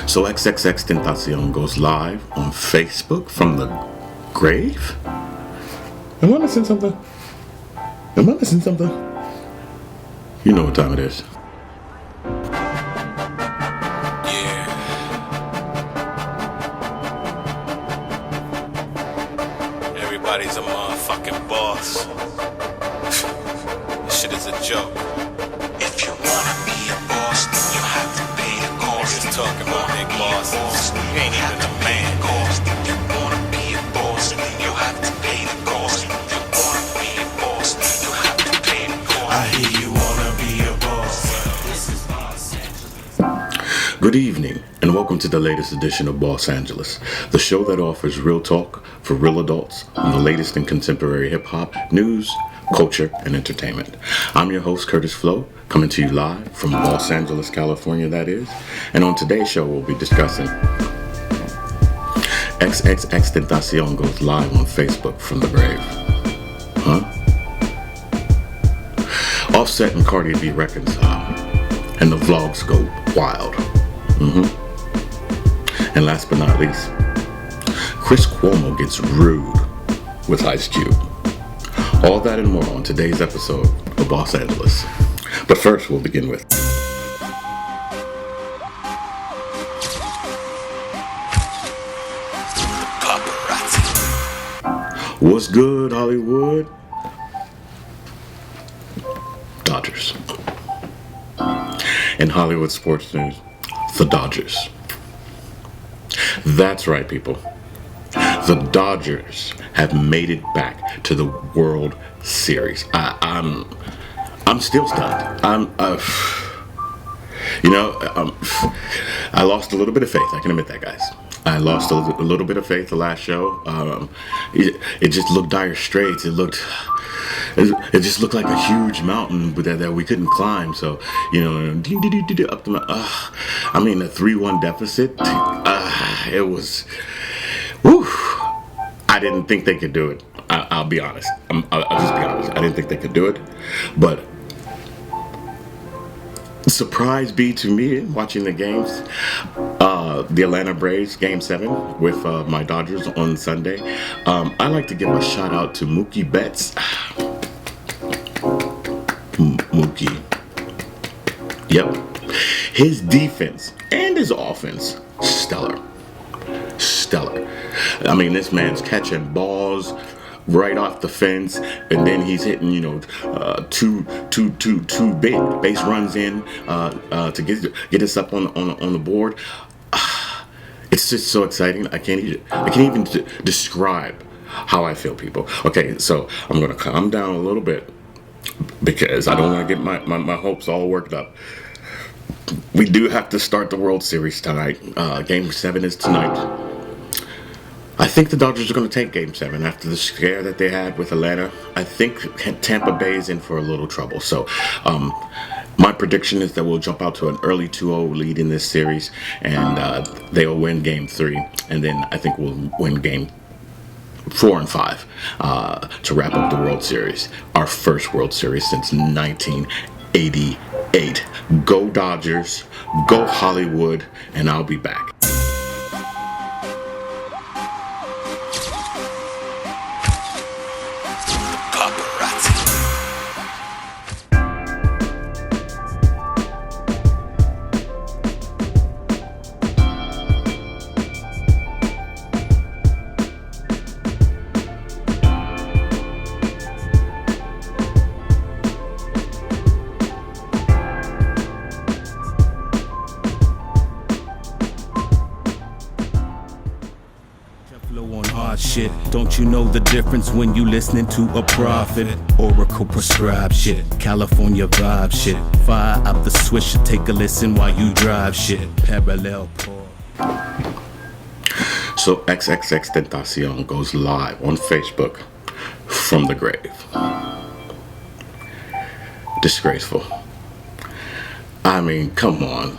So XXXTentacion goes live on Facebook from the grave? Am I missing something? You know what time it is. Yeah. Everybody's a motherfucking boss. This shit is a joke. If you wanna be a boss, then you have to pay the cost. Niggas talking about big bosses. You ain't even a man. If you wanna be a boss, then you have to pay the cost. If you wanna be a boss, you have to pay the cost. I hear you wanna be a boss. This is Los Angeles. Good evening, and welcome to the latest edition of Los Angeles, the show that offers real talk for real adults on the latest in contemporary hip-hop, news, culture, and entertainment. I'm your host, Curtis Flo, coming to you live from Los Angeles, California, that is. And on today's show, we'll be discussing XXXTentacion goes live on Facebook from the grave. Huh? Offset and Cardi B reconcile, and the vlogs go wild. And last but not least, Cuomo gets rude with Ice Cube. All that and more on today's episode of Los Angeles. But first, we'll begin with Paparazzi. what's good, Hollywood? Dodgers. In Hollywood sports news, the Dodgers. That's right, people. The Dodgers have made it back to the World Series. I'm still stunned. I lost a little bit of faith. I can admit that, guys. I lost a little bit of faith the last show. It just looked dire straits. It just looked like a huge mountain that we couldn't climb. So, up the mountain. A 3-1 deficit. It was. Whew. I didn't think they could do it. I'll be honest. I'll just be honest. I didn't think they could do it. But surprise be to me watching the games. The Atlanta Braves Game 7 with my Dodgers on Sunday. I like to give a shout out to Mookie Betts. Mookie. Yep. His defense and his offense, stellar. This man's catching balls right off the fence, and then he's hitting, two big base runs in to get us up on the board. It's just so exciting. I can't even describe how I feel, people. Okay, so I'm gonna calm down a little bit because I don't want to get my hopes all worked up. We do have to start the World Series tonight. Game 7 is tonight. I think the Dodgers are going to take Game 7 after the scare that they had with Atlanta. I think Tampa Bay is in for a little trouble. So my prediction is that we'll jump out to an early 2-0 lead in this series, and they'll win Game 3. And then I think we'll win Game 4 and 5 to wrap up the World Series. Our first World Series since 1988. Go Dodgers, go Hollywood, and I'll be back. Shit, don't you know the difference when you listening to a prophet? Oracle prescribed shit, California vibe shit. Fire up the swisher, take a listen while you drive shit. Parallel pause. So XXXTentacion goes live on Facebook from the grave. Disgraceful. Come on.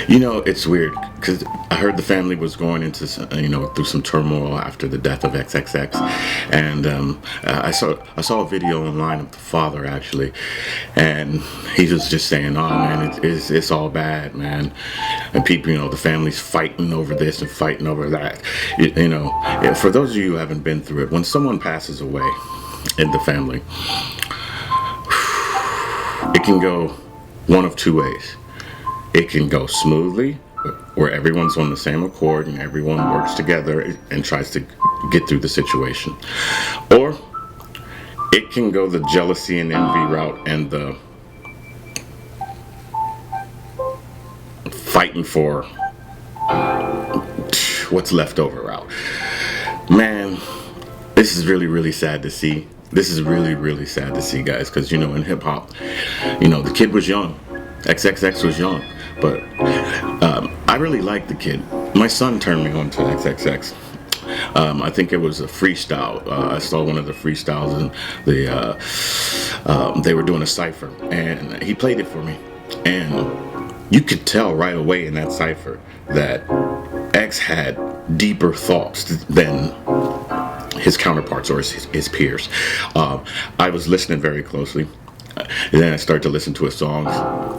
You know, it's weird because I heard the family was going into through some turmoil after the death of XXX, and I saw a video online of the father actually, and he was just saying, "Oh man, it's all bad, man," and people, the family's fighting over this and fighting over that. For those of you who haven't been through it, when someone passes away in the family, it can go one of two ways. It can go smoothly, where everyone's on the same accord and everyone works together and tries to get through the situation. Or it can go the jealousy and envy route and the fighting for what's left over route. Man, this is really, really sad to see. This is really, really sad to see, guys, because, in hip hop, the kid was young. XXX was young. But I really like the kid. My son turned me on to XXX. I think it was a freestyle. I saw one of the freestyles, and they were doing a cipher, and he played it for me. And you could tell right away in that cipher that X had deeper thoughts than his counterparts or his peers. I was listening very closely. And then I started to listen to his songs,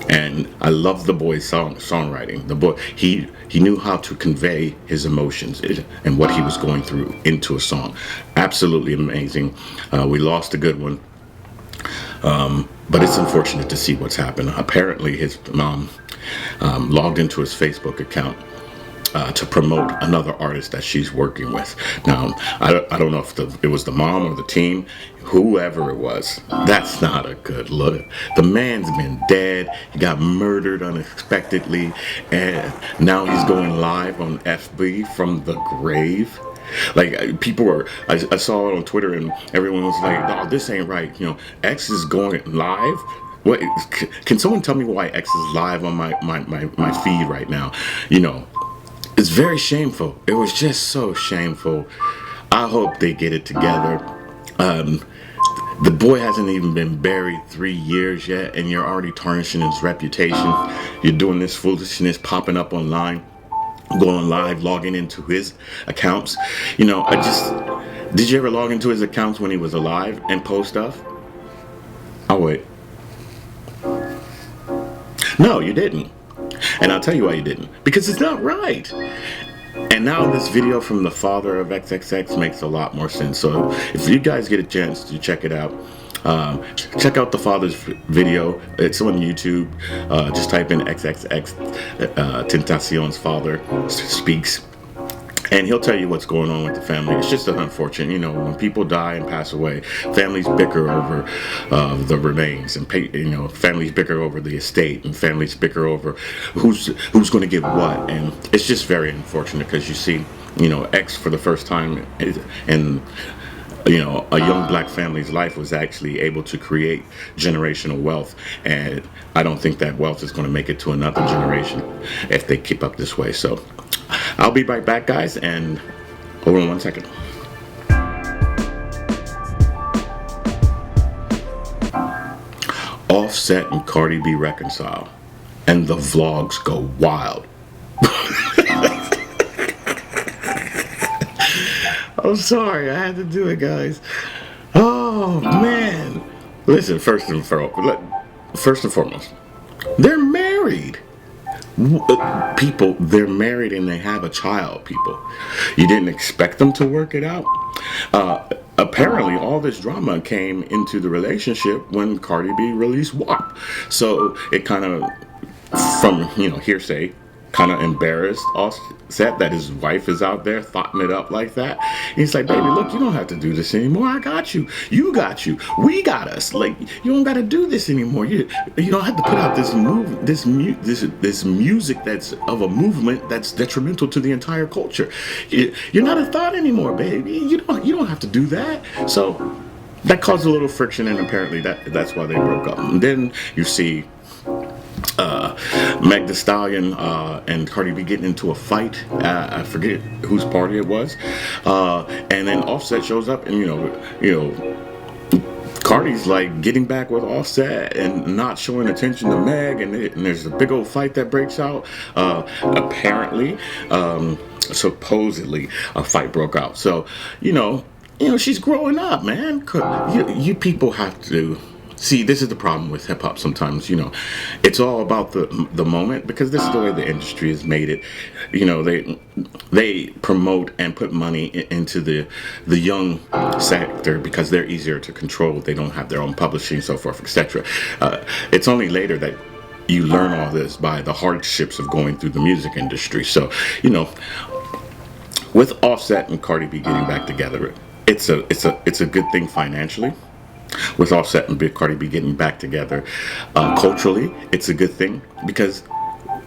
and I love the boy's songwriting. The boy, he knew how to convey his emotions and what he was going through into a song. Absolutely amazing. We lost a good one, but it's unfortunate to see what's happened. Apparently, his mom logged into his Facebook account to promote another artist that she's working with. Now, I don't know if it was the mom or the team, whoever it was. That's not a good look. The man's been dead. He got murdered unexpectedly, and now he's going live on FB from the grave. Like, people were, I saw it on Twitter, and everyone was like, "No, this ain't right. X is going live." What? Can someone tell me why X is live on my feed right now? It's very shameful. It was just so shameful. I hope they get it together. The boy hasn't even been buried 3 years yet, and you're already tarnishing his reputation. You're doing this foolishness, popping up online, going live, logging into his accounts. Did you ever log into his accounts when he was alive and post stuff? I'll wait. No, you didn't. And I'll tell you why you didn't. Because it's not right. And now this video from the father of XXX makes a lot more sense. So if you guys get a chance to check it out, check out the father's video. It's on YouTube. Just type in XXX Tentacion's father speaks, and he'll tell you what's going on with the family. It's just unfortunate, when people die and pass away, families bicker over the remains, and families bicker over the estate, and families bicker over who's going to get what, and it's just very unfortunate because you see, X for the first time in a young black family's life was actually able to create generational wealth, and I don't think that wealth is going to make it to another generation if they keep up this way. So I'll be right back, guys, and hold on 1 second. Offset and Cardi B reconcile, and the vlogs go wild. I'm sorry, I had to do it, guys. Oh man! Listen, first and foremost, they're married. People, they're married and they have a child. People, you didn't expect them to work it out. Apparently, all this drama came into the relationship when Cardi B released WAP. So it kind of, from hearsay, kind of embarrassed Offset that his wife is out there thotting it up like that. And he's like, "Baby, look, you don't have to do this anymore. I got you. You got you. We got us. Like, you don't got to do this anymore. You don't have to put out this music that's of a movement that's detrimental to the entire culture. You're not a thought anymore, baby. You don't have to do that." So that caused a little friction, and apparently that's why they broke up. And then you see Meg Thee Stallion and Cardi B getting into a fight. I forget whose party it was, and then Offset shows up and Cardi's like getting back with Offset and not showing attention to Meg, and there's a big old fight that breaks out. Apparently, supposedly, a fight broke out. So, she's growing up, man. You people have to see. This is the problem with hip hop. Sometimes, it's all about the moment, because this is the way the industry has made it. They promote and put money into the young sector because they're easier to control. They don't have their own publishing, so forth, etc. It's only later that you learn all this by the hardships of going through the music industry. So, with Offset and Cardi B getting back together, it's a good thing financially. With Offset and Big Cardi B getting back together, culturally, it's a good thing, because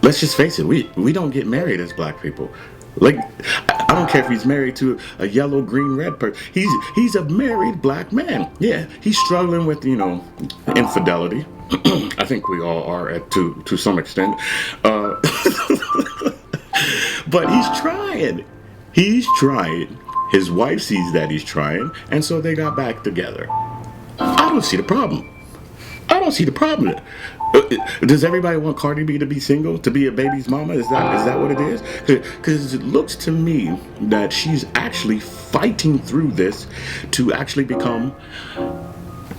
let's just face it, we don't get married as black people. Like, I don't care if he's married to a yellow, green, red person. He's a married black man. Yeah, he's struggling with infidelity. I think we all are to some extent. But he's trying. He's trying. His wife sees that he's trying, and so they got back together. I don't see the problem. I don't see the problem. Does everybody want Cardi B to be single, to be a baby's mama? Is that what it is? Because it looks to me that she's actually fighting through this to actually become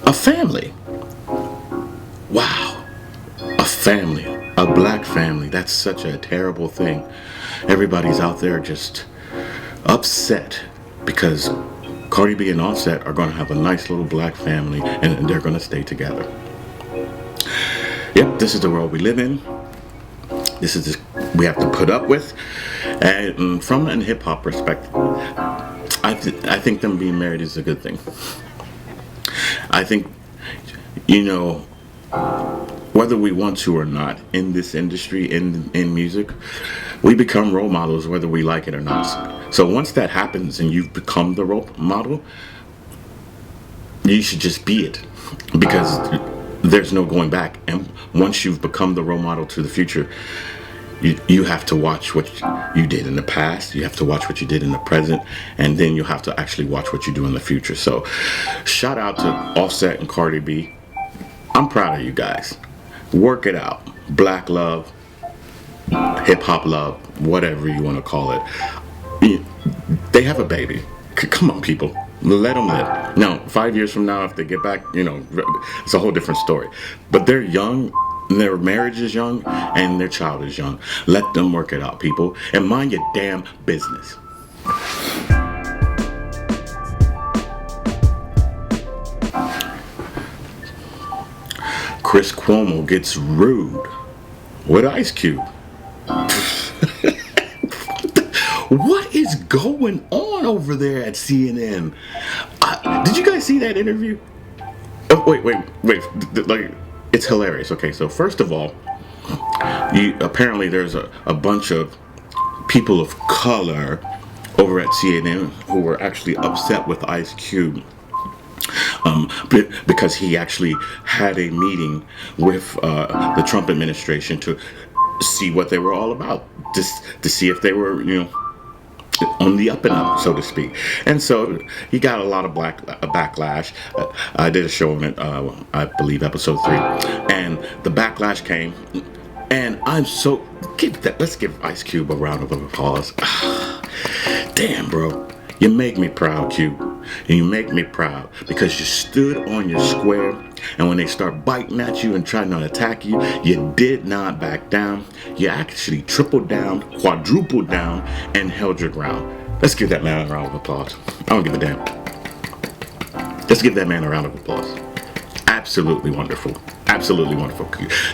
a family. Wow. A family. A black family. That's such a terrible thing. Everybody's out there just upset because Cardi B and Offset are going to have a nice little black family, and they're going to stay together. Yep, this is the world we live in. This is we have to put up with. And from a hip hop perspective, I think them being married is a good thing. I think, whether we want to or not, in this industry, in music, we become role models whether we like it or not. So once that happens and you've become the role model, you should just be it, because there's no going back. And once you've become the role model to the future, you have to watch what you did in the past, you have to watch what you did in the present, and then you have to actually watch what you do in the future. So shout out to Offset and Cardi B. I'm proud of you guys. Work it out. Black love, hip hop love, whatever you want to call it. They have a baby. Come on, people. Let them live. Now, 5 years from now, if they get back, it's a whole different story. But they're young, their marriage is young, and their child is young. Let them work it out, people. And mind your damn business. Chris Cuomo gets rude with Ice Cube. What is going on over there at CNN? Did you guys see that interview? Oh, wait. Like, it's hilarious. Okay, so first of all, apparently there's a bunch of people of color over at CNN who were actually upset with Ice Cube. Because he actually had a meeting with the Trump administration to see what they were all about, to see if they were, on the up and up, so to speak. And so he got a lot of backlash. I did a show on it, I believe episode 3, and the backlash came. And let's give Ice Cube a round of applause. Damn, bro. You make me proud, Cube. And you make me proud because you stood on your square, and when they start biting at you and trying to attack you, you did not back down. You actually tripled down, quadrupled down, and held your ground. Let's give that man a round of applause. I don't give a damn. Let's give that man a round of applause. Absolutely wonderful. Absolutely wonderful.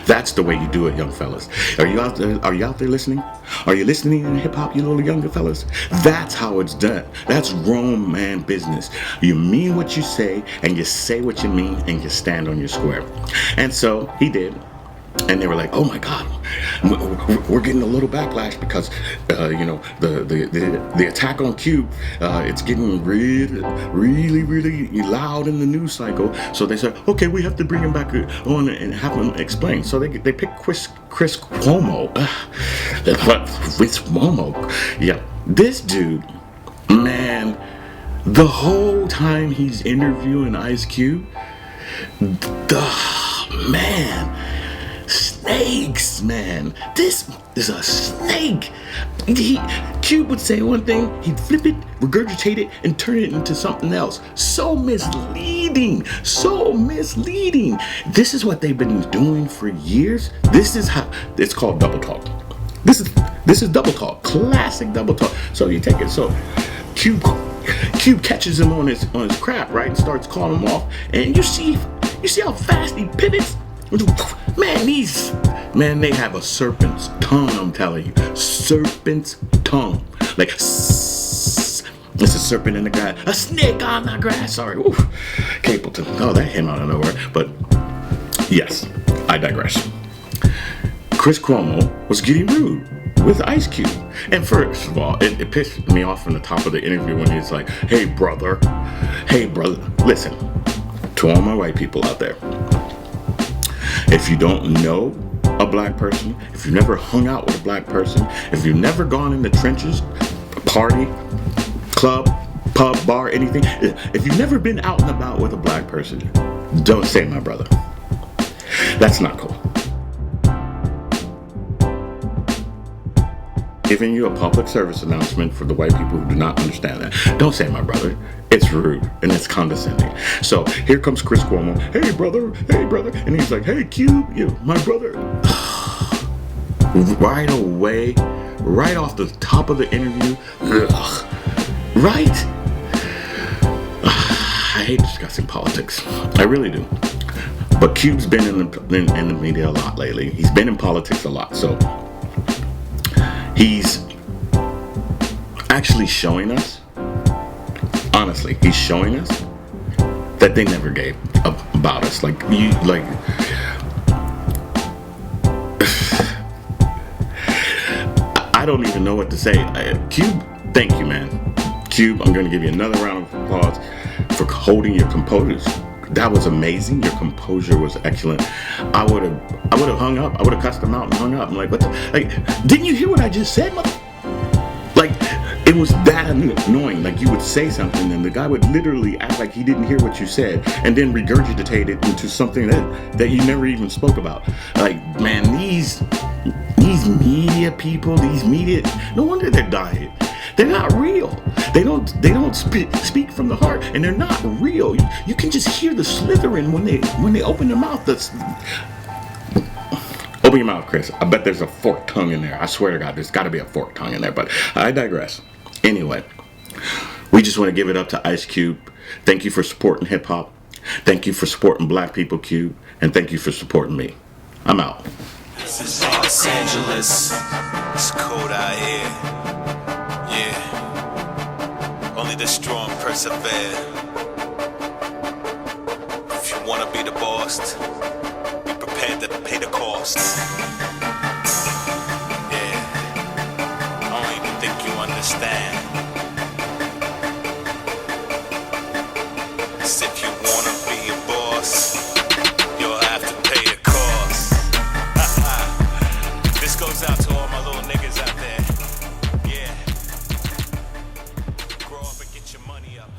That's the way you do it, young fellas. Are you out there listening? Are you listening in hip hop, you little younger fellas? That's how it's done. That's grown man business. You mean what you say, and you say what you mean, and you stand on your square. And so he did. And they were like, "Oh my God, we're getting a little backlash because, the attack on Cube, it's getting really loud in the news cycle." So they said, "Okay, we have to bring him back on and have him explain." So they picked Chris Cuomo. Chris Cuomo, yeah, this dude, man, the whole time he's interviewing Ice Cube, Man, snakes, man. This is a snake. Cube would say one thing, he'd flip it, regurgitate it, and turn it into something else. So misleading. So misleading. This is what they've been doing for years. This is how it's called double talk. This is double talk. Classic double talk. So you take it. So Cube catches him on his crap, right? And starts calling him off. And you see how fast he pivots? Man, they have a serpent's tongue, I'm telling you. Serpent's tongue. Like, it's a serpent in the grass. A snake on the grass. Sorry. Oof. Capleton. Oh, that came out of nowhere. But, yes, I digress. Chris Cuomo was getting rude with Ice Cube. And first of all, it pissed me off from the top of the interview when he's like, hey, brother. Listen, to all my white people out there. If you don't know a black person, if you've never hung out with a black person, if you've never gone in the trenches, party, club, pub, bar, anything, if you've never been out and about with a black person, don't say my brother. That's not cool. Giving you a public service announcement for the white people who do not understand that. Don't say my brother. It's rude and it's condescending. So here comes Chris Cuomo. Hey brother. And he's like, hey Cube, my brother. Right away, right off the top of the interview. Right? I hate discussing politics. I really do. But Cube's been in the media a lot lately. He's been in politics a lot. So he's actually showing us, honestly, he's showing us that they never gave about us. I don't even know what to say. Cube, thank you, man. Cube, I'm going to give you another round of applause for holding your composure. That was amazing. Your composure was excellent. I would have hung up. I would have cussed him out and hung up. I'm like, what the? Like, didn't you hear what I just said? Like, it was that annoying. Like, you would say something and the guy would literally act like he didn't hear what you said and then regurgitate it into something that you never even spoke about. Like, man, these media people, no wonder they're dying. They're not real. They don't speak from the heart, and they're not real. You can just hear the slithering when they open their mouth. Open your mouth, Chris. I bet there's a forked tongue in there. I swear to God, there's got to be a forked tongue in there. But I digress. Anyway, we just want to give it up to Ice Cube. Thank you for supporting hip hop. Thank you for supporting black people, Cube, and thank you for supporting me. I'm out. This is Los Angeles. It's cold out here. Yeah. Only the strong persevere. If you wanna be the boss, be prepared to pay the cost. Yeah. I don't even think you understand. Cause if you wanna be a boss, you'll have to pay the cost. This goes out to all my little niggas out there. Yeah. Grow up and get your money up.